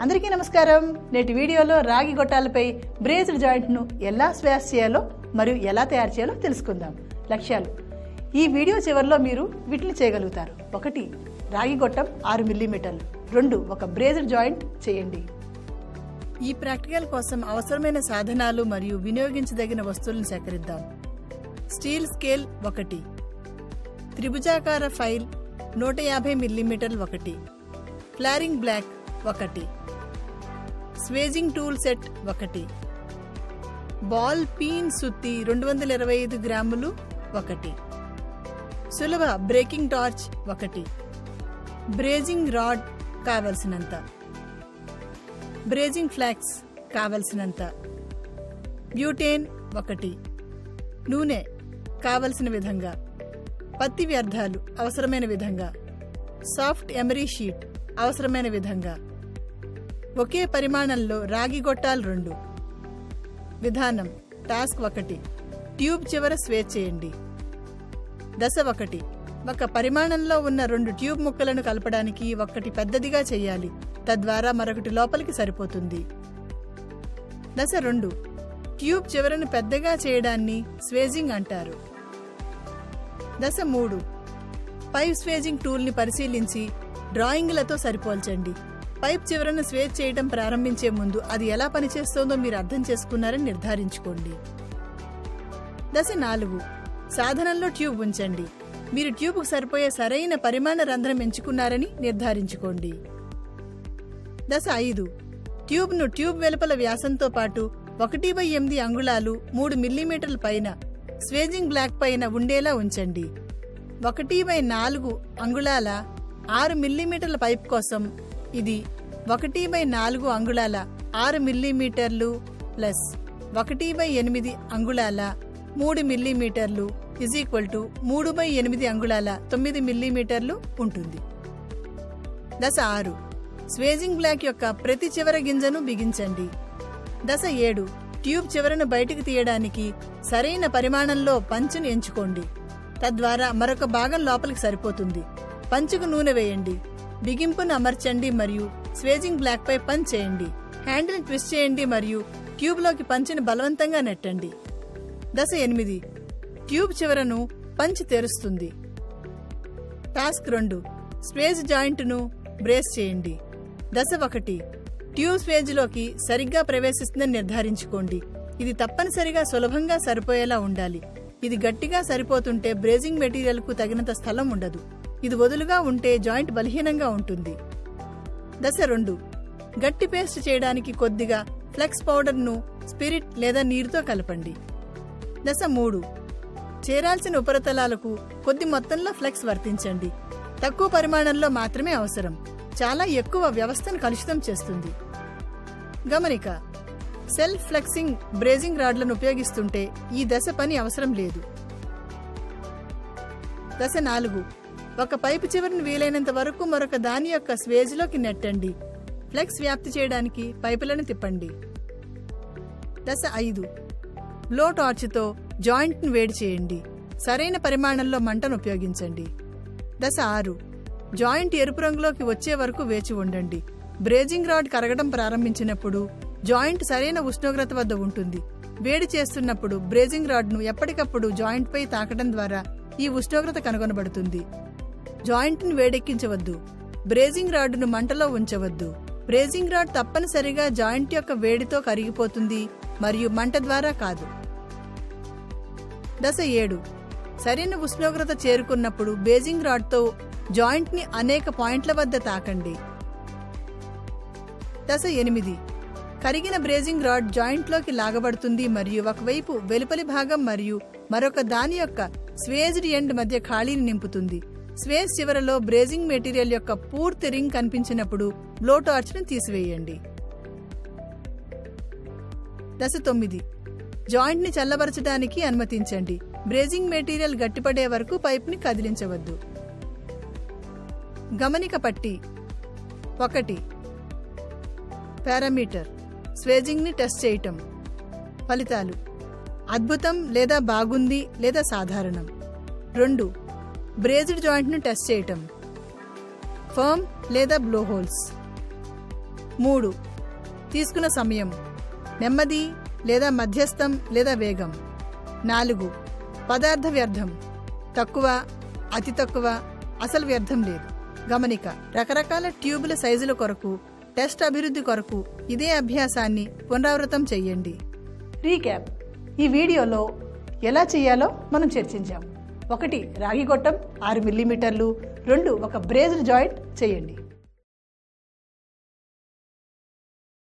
అందరికీ నమస్కారం. నేటి వీడియోలో రాగి గొట్టాలపై బ్రేస్డ్ జాయింట్ను ఎలా స్వాష్ చేయాలో మరియు ఎలా తయారు చేయాలో తెలుసుకుందాం. లక్ష్యాలు: ఈ వీడియో చివరిలో మీరు వీటిని చేయగలుగుతారు. 1. రాగి గొట్టం 6 మిల్లీమీటర్లు. 2. ఒక బ్రేస్డ్ జాయింట్ చేయండి. ఈ ప్రాక్టికల్ కోసం అవసరమైన సాధనాలు మరియు వినియోగించదగిన వస్తువులను సేకరిద్దాం. స్టీల్ స్కేల్ 1, త్రిభుజాకార ఫైల్ 150 మిల్లీమీటర్లు 1, flaring block 1, swaging tool set 1, ball peen సుత్తి 225 గ్రాములు 1, సులభ బ్రేకింగ్ టార్చ్ 1, బ్రేజింగ్ రాడ్ కావలసినంత, బ్రేజింగ్ ఫ్లాక్స్ కావలసినంత, బ్యూటేన్ 1, నూనె కావలసిన విధంగా, పత్తి వ్యర్థాలు అవసరమైన విధంగా, సాఫ్ట్ ఎమరీ షీట్ అవసరమైన విధంగా, ఒకే పరిమాణంలో రాగి గొట్టాలు 2. విధానం: టాస్క్ 1, ట్యూబ్ చివర స్వేచ్ చేయండి. దశ 1, ఒక పరిమాణంలో ఉన్న 2 ట్యూబ్ ముక్కలను కలపడానికి ఒకటి పెద్దదిగా చేయాలి, తద్వారా మరొకటి లోపలికి సరిపోతుంది. దశ 2, ట్యూబ్ చివరను పెద్దగా చేయడాన్ని స్వేజింగ్ అంటారు. దశ 3, పైప్ స్వేజింగ్ టూల్ని పరిశీలించి డ్రాయింగ్లతో సరిపోల్చండి. పైప్ చివరను స్వేచ్ చేయడం ప్రారంభించే ముందు అది ఎలా పనిచేస్తోందో మీరు అర్థం చేసుకున్నారని నిర్ధారించుకోండి. దశ 4, సాధనంలో ట్యూబ్ ఉంచండి. మీరు ట్యూబ్కు సరిపోయే సరైన పరిమాణ రంధ్రం ఎంచుకున్నారని నిర్ధారించుకోండి. దశ 5, ట్యూబ్ను ట్యూబ్ వెలుపల వ్యాసంతో పాటు 1/8 అంగుళాలు 3 మిల్లీమీటర్ల పైన స్వేజింగ్ బ్లాక్ పైన ఉండేలా ఉంచండి. 1/4 అంగుళాల 6 మిల్లీమీటర్ల పైప్ కోసం ఇది 1/4 అంగుళాల 6 మిల్లీమీటర్లు ప్లస్ 1/8 అంగుళాల 3 మిల్లీమీటర్లు = 3/8 అంగుళాల 9 మిల్లీమీటర్లు ఉంటుంది. దశ 6, స్వేజింగ్ బ్లాక్ యొక్క ప్రతి చివర గింజను బిగించండి. దశ 7, ట్యూబ్ చివరను బయటకు తీయడానికి సరైన పరిమాణంలో పంచును ఎంచుకోండి, తద్వారా మరొక భాగం లోపలికి సరిపోతుంది. పంచుకు నూనె వేయండి, బిగింపును అమర్చండి మరియు స్వేజింగ్ బ్లాక్ పై పంచ్ చేయండి. హ్యాండిల్ ట్విస్ట్ చేయండి మరియు ట్యూబ్లోకి పంచుని బలవంతంగా నెట్టండి. దశ 8, ట్యూబ్ చివరను పంచ్ తెరుస్తుంది. టాస్క్ 2, స్వేజ్ జాయింట్ను బ్రేస్ చేయండి. దశ 1, ట్యూబ్ స్వేజ్లోకి సరిగ్గా ప్రవేశిస్తుందని నిర్ధారించుకోండి. ఇది తప్పనిసరిగా సులభంగా సరిపోయేలా ఉండాలి. ఇది గట్టిగా సరిపోతుంటే బ్రేజింగ్ మెటీరియల్కు తగినంత స్థలం ఉండదు. ఇది వదులుగా ఉంటే జాయింట్ బలహీనంగా ఉంటుంది. దశ 2, గట్టి పేస్ట్ చేయడానికి కొద్దిగా ఫ్లెక్స్ పౌడర్ను స్పిరిట్ లేదా నీరుతో కలపండి. దశ 3, చేరాల్సిన ఉపరితలాలకు కొద్ది మొత్తంలో ఫ్లెక్స్ వర్తించండి. తక్కువ పరిమాణంలో మాత్రమే అవసరం. చాలా ఎక్కువ వ్యవస్థను కలుషితం చేస్తుంది. గమనిక: సెల్ఫ్ ఫ్లెక్సింగ్ బ్రేజింగ్ రాడ్లను ఉపయోగిస్తుంటే ఈ దశ పని అవసరం లేదు. దశ 4, ఒక పైపు చివరిని వీలైనంత వరకు మరొక దాని యొక్క స్వేజ్లోకి నెట్టండి. ఫ్లెక్స్ వ్యాప్తి చేయడానికి పైపులను తిప్పండి. దశ 5, బ్లో టార్చ్తో జాయింట్ను వేడి చేయండి. సరైన పరిమాణంలో మంటను ఉపయోగించండి. దశ 6, జాయింట్ ఎరుపు రంగులోకి వచ్చే వరకు వేచి ఉండండి. బ్రేజింగ్ రాడ్ కరగడం ప్రారంభించినప్పుడు జాయింట్ సరైన ఉష్ణోగ్రత వద్ద ఉంటుంది. వేడి చేస్తున్నప్పుడు బ్రేజింగ్ రాడ్ను ఎప్పటికప్పుడు జాయింట్ పై తాకడం ద్వారా ఈ ఉష్ణోగ్రత కనుగొనబడుతుంది. జాయింట్ను వేడెక్కించవద్దు. బ్రేజింగ్ రాడ్ను మంటలో ఉంచవద్దు. బ్రేజింగ్ రాడ్ తప్పనిసరిగా జాయింట్ యొక్క వేడితో కరిగిపోతుంది మరియు మంట ద్వారా కాదు. దశ 7, సరైన ఉష్ణోగ్రత చేరుకున్నప్పుడు బ్రేజింగ్ రాడ్తో జాయింట్ని అనేక పాయింట్ల వద్ద తాకండి. దశ 8, కరిగిన బ్రేజింగ్ రాడ్ జాయింట్లోకి లాగబడుతుంది మరియు ఒకవైపు వెలుపలి భాగం మరియు మరొక దాని యొక్క స్వేజ్డ్ ఎండ్ మధ్య ఖాళీని నింపుతుంది. స్వేజ్ చివరలో బ్రేజింగ్ మెటీరియల్ యొక్క పూర్తి రింగ్ కనిపించినప్పుడు బ్లో టార్చ్ను తీసివేయండి. దశ 9, జాయింట్ని చల్లబరచడానికి అనుమతించండి. బ్రేజింగ్ మెటీరియల్ గట్టిపడే వరకు పైప్ని కదిలించవద్దు. గమనిక పట్టి: 1, పారామీటర్ స్వేజింగ్ని టెస్ట్ చేయటం. ఫలితాలు: అద్భుతం లేదా బాగుంది లేదా సాధారణం. 2, బ్రేజ్డ్ జాయింట్ను టెస్ట్ చేయటం. ఫర్మ్ లేదా బ్లో హోల్స్. 3. తీసుకున్న సమయం నెమ్మది లేదా మధ్యస్థం లేదా వేగం. 4. పదార్థ వ్యర్థం తక్కువ, అతి తక్కువ, అసలు వ్యర్థం లేదు. గమనిక: రకరకాల ట్యూబుల సైజుల కొరకు టెస్ట్ అభివృద్ధి కొరకు ఇదే అభ్యాసాన్ని పునరావృతం చెయ్యండి. రీక్యాప్: ఈ వీడియోలో ఎలా చేయాలో మనం చర్చించాం. 1. రాగి గొట్టం 6 మిల్లీమీటర్లు. 2. ఒక బ్రేజ్డ్ జాయింట్ చేయండి.